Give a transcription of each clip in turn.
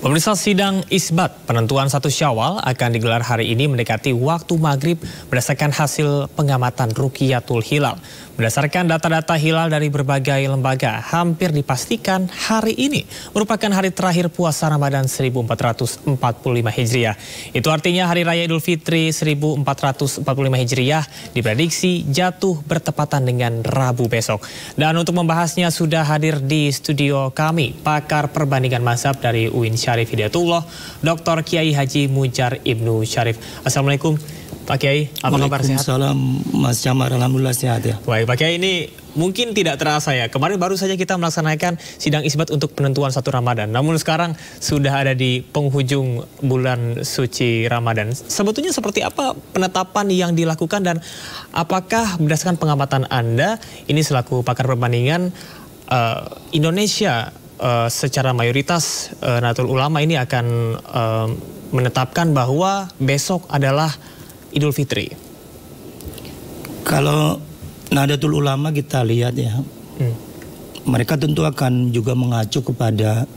Pemirsa, sidang isbat penentuan 1 Syawal akan digelar hari ini mendekati waktu maghrib berdasarkan hasil pengamatan Ruqyatul Hilal. Berdasarkan data-data hilal dari berbagai lembaga, hampir dipastikan hari ini merupakan hari terakhir puasa Ramadan 1445 Hijriah. Itu artinya Hari Raya Idul Fitri 1445 Hijriah diprediksi jatuh bertepatan dengan Rabu besok. Dan untuk membahasnya sudah hadir di studio kami pakar perbandingan mazhab dari UIN Syarif Hidayatullah, Dr. Kiai Haji Mujar Ibnu Syarif. Assalamualaikum Pak Kiai, apa kabar, sehat? Waalaikumsalam Mas Jamar, alhamdulillah sehat ya. Baik Pak Kiai, ini mungkin tidak terasa ya, kemarin baru saja kita melaksanakan sidang isbat untuk penentuan 1 Ramadan. Namun sekarang sudah ada di penghujung bulan suci Ramadan. Sebetulnya seperti apa penetapan yang dilakukan dan apakah berdasarkan pengamatan Anda, ini selaku pakar perbandingan, Indonesia secara mayoritas Nahdlatul Ulama ini akan menetapkan bahwa besok adalah Idul Fitri? Kalau Nahdlatul Ulama kita lihat ya, mereka tentu akan juga mengacu kepada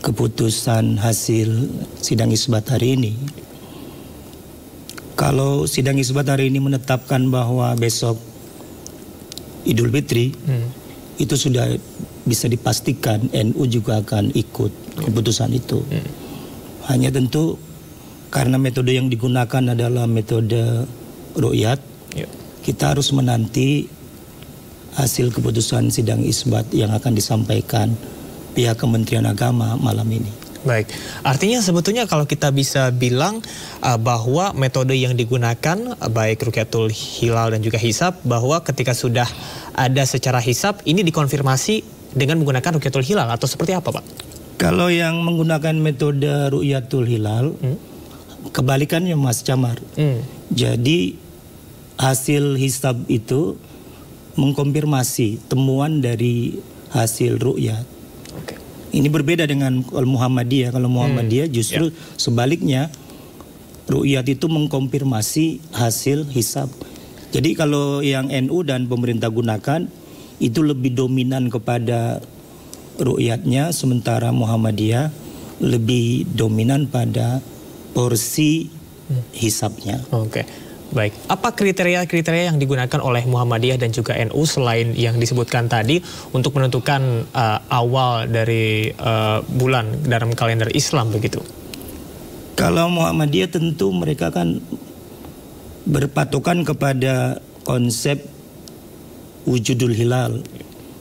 keputusan hasil sidang isbat hari ini. Kalau sidang isbat hari ini menetapkan bahwa besok Idul Fitri, itu sudah bisa dipastikan NU juga akan ikut keputusan itu. Hanya tentu karena metode yang digunakan adalah metode ru'yat, kita harus menanti hasil keputusan sidang isbat yang akan disampaikan pihak Kementerian Agama malam ini. Baik, artinya sebetulnya kalau kita bisa bilang bahwa metode yang digunakan baik Ruqyatul Hilal dan juga hisab, bahwa ketika sudah ada secara hisab ini dikonfirmasi dengan menggunakan Ruqyatul Hilal atau seperti apa Pak? Kalau yang menggunakan metode Ruqyatul Hilal, kebalikannya Mas Jamar. Jadi hasil hisab itu mengkonfirmasi temuan dari hasil ru'yat. Ini berbeda dengan Muhammadiyah. Kalau Muhammadiyah justru sebaliknya, ru'yat itu mengkonfirmasi hasil hisab. Jadi kalau yang NU dan pemerintah gunakan itu lebih dominan kepada ru'yatnya, sementara Muhammadiyah lebih dominan pada porsi hisabnya. Oke, baik. Apa kriteria-kriteria yang digunakan oleh Muhammadiyah dan juga NU selain yang disebutkan tadi untuk menentukan awal dari bulan dalam kalender Islam begitu? Kalau Muhammadiyah tentu mereka kan berpatokan kepada konsep wujudul hilal.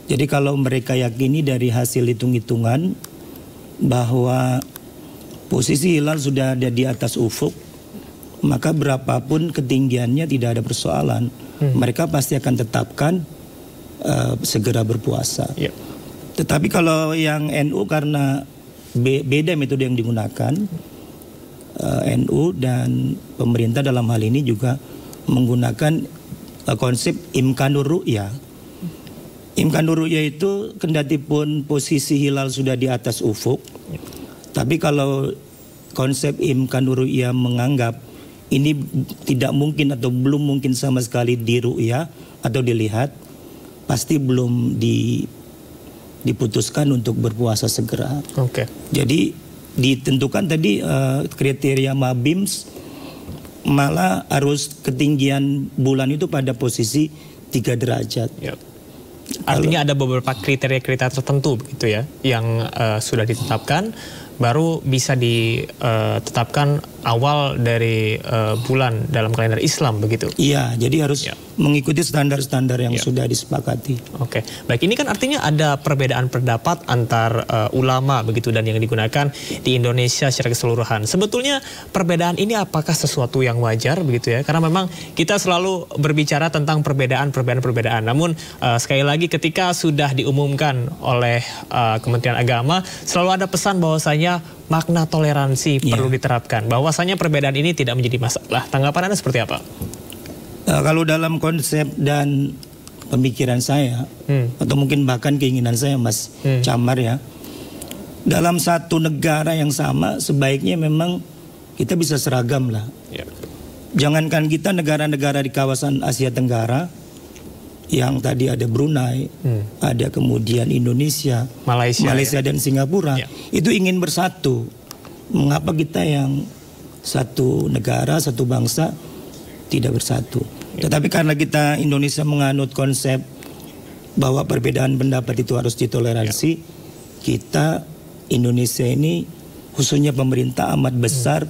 Jadi kalau mereka yakini dari hasil hitung-hitungan bahwa posisi hilal sudah ada di atas ufuk, maka berapapun ketinggiannya tidak ada persoalan. Mereka pasti akan tetapkan segera berpuasa. Tetapi kalau yang NU karena beda metode yang digunakan, NU dan pemerintah dalam hal ini juga menggunakan konsep imkanur ru'yah. Imkanur ru'yah itu kendatipun posisi hilal sudah di atas ufuk, tapi kalau konsep imkanur ru'yah menganggap ini tidak mungkin atau belum mungkin sama sekali di ru'yah atau dilihat, pasti belum diputuskan untuk berpuasa segera. Jadi ditentukan tadi kriteria Mabims, malah harus ketinggian bulan itu pada posisi 3 derajat. Artinya ada beberapa kriteria-kriteria tertentu begitu ya yang sudah ditetapkan, baru bisa ditetapkan awal dari bulan dalam kalender Islam begitu. Iya, jadi harus mengikuti standar-standar yang sudah disepakati. Oke, baik, ini kan artinya ada perbedaan pendapat antar ulama begitu dan yang digunakan di Indonesia secara keseluruhan. Sebetulnya perbedaan ini apakah sesuatu yang wajar begitu ya? Karena memang kita selalu berbicara tentang perbedaan. Namun sekali lagi ketika sudah diumumkan oleh Kementerian Agama, selalu ada pesan bahwasanya makna toleransi perlu diterapkan. Bahwasanya perbedaan ini tidak menjadi masalah. Tanggapan Anda seperti apa? Kalau dalam konsep dan pemikiran saya, atau mungkin bahkan keinginan saya Mas Jamar ya, dalam satu negara yang sama sebaiknya memang kita bisa seragam lah. Jangankan kita, negara-negara di kawasan Asia Tenggara yang tadi ada Brunei, ada kemudian Indonesia, Malaysia dan Singapura, itu ingin bersatu. mengapa kita yang satu negara, satu bangsa tidak bersatu. Tetapi karena kita Indonesia menganut konsep bahwa perbedaan pendapat itu harus ditoleransi, kita Indonesia ini khususnya pemerintah amat besar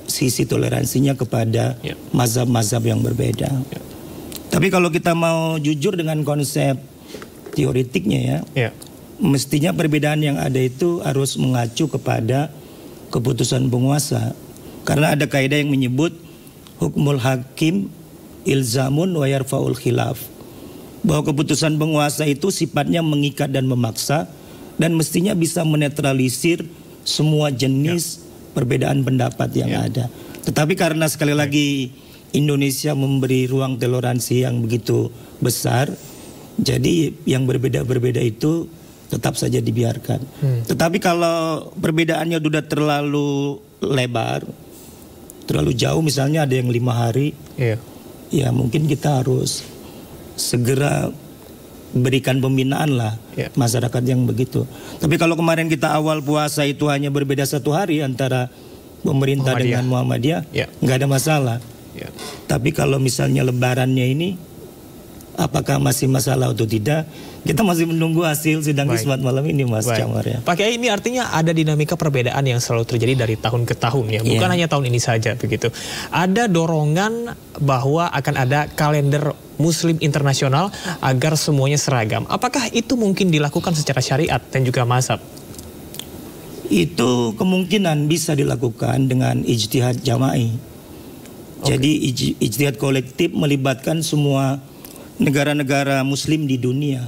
sisi toleransinya kepada mazhab-mazhab yang berbeda. Tapi kalau kita mau jujur dengan konsep teoretiknya mestinya perbedaan yang ada itu harus mengacu kepada keputusan penguasa. Karena ada kaidah yang menyebut hukmul hakim ilzamun wa yarfa'ul khilaf. Bahwa keputusan penguasa itu sifatnya mengikat dan memaksa dan mestinya bisa menetralisir semua jenis perbedaan pendapat yang ada. Tetapi karena sekali lagi Indonesia memberi ruang toleransi yang begitu besar, jadi yang berbeda-berbeda itu tetap saja dibiarkan. Tetapi kalau perbedaannya sudah terlalu lebar, terlalu jauh, misalnya ada yang 5 hari, ya mungkin kita harus segera berikan pembinaan lah masyarakat yang begitu. Tapi kalau kemarin kita awal puasa itu hanya berbeda 1 hari antara pemerintah dengan Muhammadiyah, nggak ada masalah. Tapi kalau misalnya lebarannya ini, apakah masih masalah atau tidak? Kita masih menunggu hasil sidang isbat malam ini, Mas Camar ya. Pak Kiai, ini artinya ada dinamika perbedaan yang selalu terjadi dari tahun ke tahun ya, bukan hanya tahun ini saja begitu. Ada dorongan bahwa akan ada kalender Muslim internasional agar semuanya seragam. Apakah itu mungkin dilakukan secara syariat dan juga mazhab? Itu kemungkinan bisa dilakukan dengan ijtihad jama'i. Jadi ijtihad kolektif melibatkan semua negara-negara Muslim di dunia.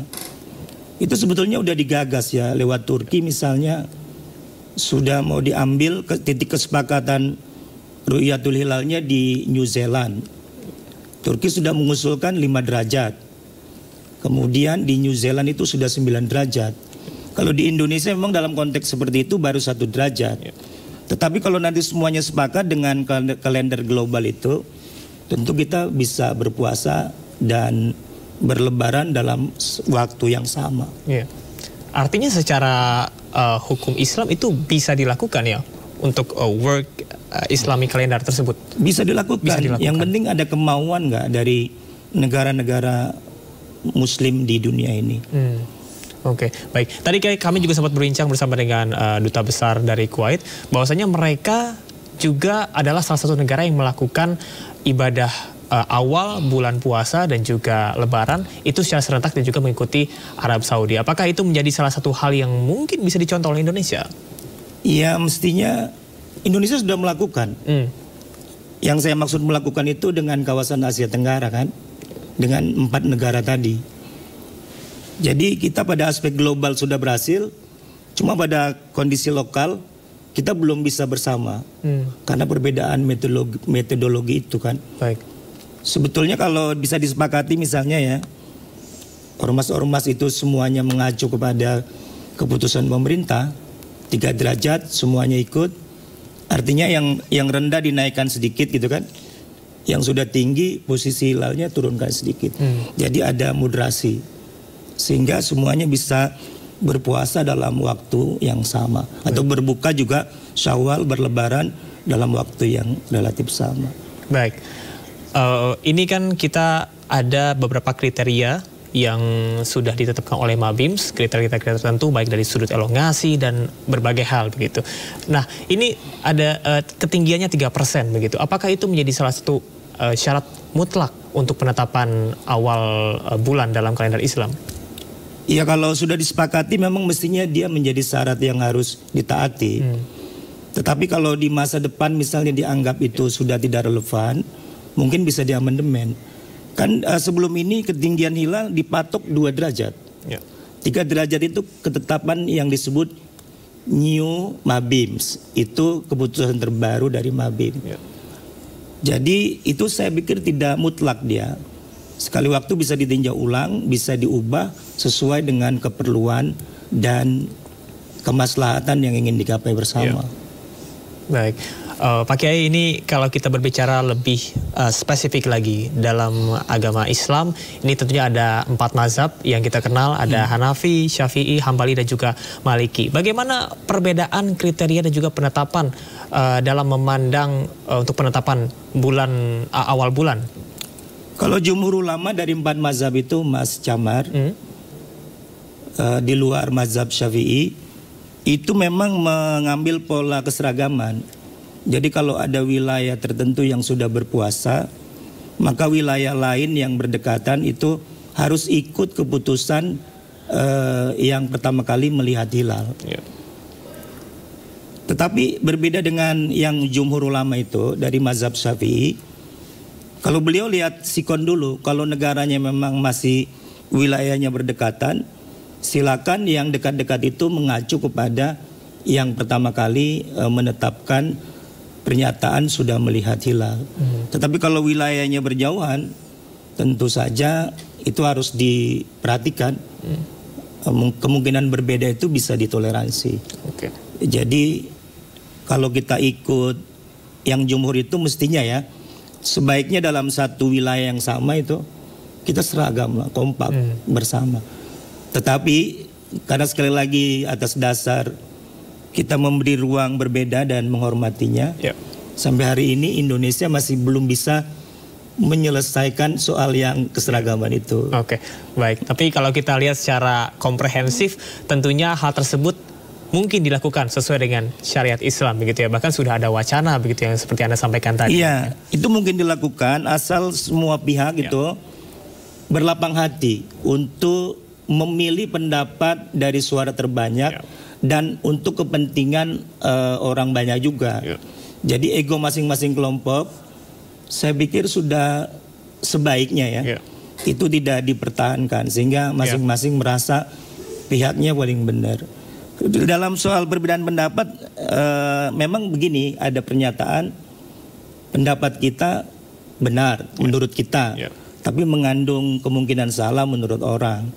Itu sebetulnya udah digagas ya lewat Turki misalnya, sudah mau diambil ke titik kesepakatan Ru'yatul Hilalnya di New Zealand. Turki sudah mengusulkan 5 derajat. Kemudian di New Zealand itu sudah 9 derajat. Kalau di Indonesia memang dalam konteks seperti itu baru 1 derajat. Tetapi kalau nanti semuanya sepakat dengan kalender global itu, tentu kita bisa berpuasa dan berlebaran dalam waktu yang sama. Artinya secara hukum Islam itu bisa dilakukan ya untuk work Islamic calendar tersebut? Bisa dilakukan. Yang penting ada kemauan nggak dari negara-negara Muslim di dunia ini. Oke, baik. Tadi kami juga sempat berbincang bersama dengan Duta Besar dari Kuwait, bahwasanya mereka juga adalah salah satu negara yang melakukan ibadah awal bulan puasa dan juga lebaran itu secara serentak dan juga mengikuti Arab Saudi. Apakah itu menjadi salah satu hal yang mungkin bisa dicontoh oleh Indonesia? Iya, mestinya Indonesia sudah melakukan. Yang saya maksud melakukan itu dengan kawasan Asia Tenggara kan, dengan 4 negara tadi. Jadi kita pada aspek global sudah berhasil, cuma pada kondisi lokal kita belum bisa bersama karena perbedaan metodologi itu kan. Baik. Sebetulnya kalau bisa disepakati misalnya ya, ormas-ormas itu semuanya mengacu kepada keputusan pemerintah, 3 derajat semuanya ikut. Artinya yang rendah dinaikkan sedikit gitu kan. Yang sudah tinggi posisi hilalnya turunkan sedikit. Jadi ada moderasi. Sehingga semuanya bisa berpuasa dalam waktu yang sama. Atau berbuka juga Syawal berlebaran dalam waktu yang relatif sama. Baik. Ini kan kita ada beberapa kriteria yang sudah ditetapkan oleh Mabims, kriteria tertentu baik dari sudut elongasi dan berbagai hal begitu. Nah, ini ada ketinggiannya 3% begitu. Apakah itu menjadi salah satu syarat mutlak untuk penetapan awal bulan dalam kalender Islam? Ya, kalau sudah disepakati memang mestinya dia menjadi syarat yang harus ditaati. Tetapi kalau di masa depan misalnya dianggap itu sudah tidak relevan, mungkin bisa diamandemen. Kan sebelum ini ketinggian hilal dipatok 2 derajat. 3 derajat itu ketetapan yang disebut New Mabims. Itu keputusan terbaru dari Mabim. Jadi itu saya pikir tidak mutlak dia. Sekali waktu bisa ditinjau ulang, bisa diubah sesuai dengan keperluan dan kemaslahatan yang ingin digapai bersama. Baik. Pak Kiai, ini kalau kita berbicara lebih spesifik lagi dalam agama Islam, ini tentunya ada 4 mazhab yang kita kenal, ada Hanafi, Syafi'i, Hambali, dan juga Maliki. Bagaimana perbedaan kriteria dan juga penetapan dalam memandang untuk penetapan bulan awal bulan? Kalau jumhur ulama dari 4 mazhab itu, Mas Camar, di luar mazhab Syafi'i, itu memang mengambil pola keseragaman. Jadi kalau ada wilayah tertentu yang sudah berpuasa, maka wilayah lain yang berdekatan itu harus ikut keputusan yang pertama kali melihat hilal. Tetapi berbeda dengan yang jumhur ulama itu dari mazhab Syafi'i. Kalau beliau lihat sikon dulu, kalau negaranya memang masih wilayahnya berdekatan, silakan yang dekat-dekat itu mengacu kepada yang pertama kali menetapkan pernyataan sudah melihat hilal. Tetapi kalau wilayahnya berjauhan, tentu saja itu harus diperhatikan. Kemungkinan berbeda itu bisa ditoleransi. Jadi kalau kita ikut yang jumhur itu mestinya ya, sebaiknya dalam satu wilayah yang sama itu kita seragam lah, kompak bersama. Tetapi karena sekali lagi atas dasar kita memberi ruang berbeda dan menghormatinya, sampai hari ini Indonesia masih belum bisa menyelesaikan soal yang keseragaman itu. Oke, baik. Tapi kalau kita lihat secara komprehensif, tentunya hal tersebut mungkin dilakukan sesuai dengan syariat Islam, begitu ya. Bahkan sudah ada wacana begitu yang seperti Anda sampaikan tadi. Iya, itu mungkin dilakukan asal semua pihak itu berlapang hati untuk memilih pendapat dari suara terbanyak dan untuk kepentingan orang banyak juga. Jadi ego masing-masing kelompok, saya pikir sudah sebaiknya ya itu tidak dipertahankan sehingga masing-masing merasa pihaknya paling benar. Dalam soal perbedaan pendapat, memang begini, ada pernyataan pendapat kita benar menurut kita, tapi mengandung kemungkinan salah menurut orang.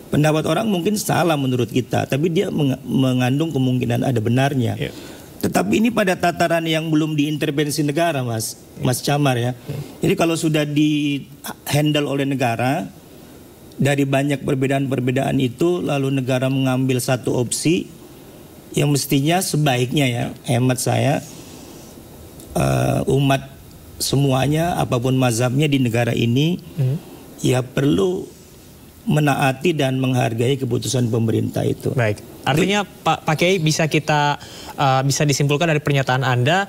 Pendapat orang mungkin salah menurut kita, tapi dia mengandung kemungkinan ada benarnya. Tetapi ini pada tataran yang belum diintervensi negara, Mas Camar ya. Jadi kalau sudah di handle oleh negara, dari banyak perbedaan-perbedaan itu lalu negara mengambil satu opsi yang mestinya sebaiknya ya, hemat saya, umat semuanya apapun mazhabnya di negara ini ya perlu menaati dan menghargai keputusan pemerintah itu. Baik, artinya Pak Kiai bisa bisa disimpulkan dari pernyataan Anda,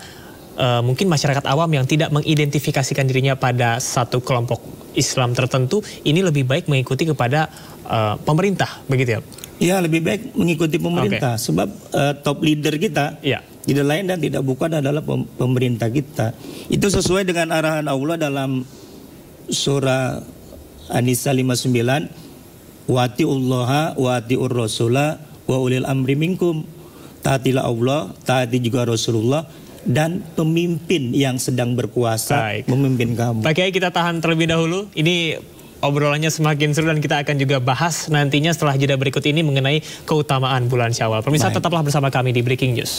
mungkin masyarakat awam yang tidak mengidentifikasikan dirinya pada satu kelompok Islam tertentu, ini lebih baik mengikuti kepada pemerintah, begitu ya? Ya, lebih baik mengikuti pemerintah, sebab top leader kita tidak lain dan tidak bukan adalah pemerintah kita. Itu sesuai dengan arahan Allah dalam surah An-Nisa 59, wa atiullaha wa atiur rasula wa ulil amri minkum. Taatilah Allah, taati juga Rasulullah dan pemimpin yang sedang berkuasa memimpin kamu. Pak Kiai, kita tahan terlebih dahulu. Ini obrolannya semakin seru dan kita akan juga bahas nantinya setelah jeda berikut ini mengenai keutamaan bulan Syawal. Pemirsa, tetaplah bersama kami di Breaking News.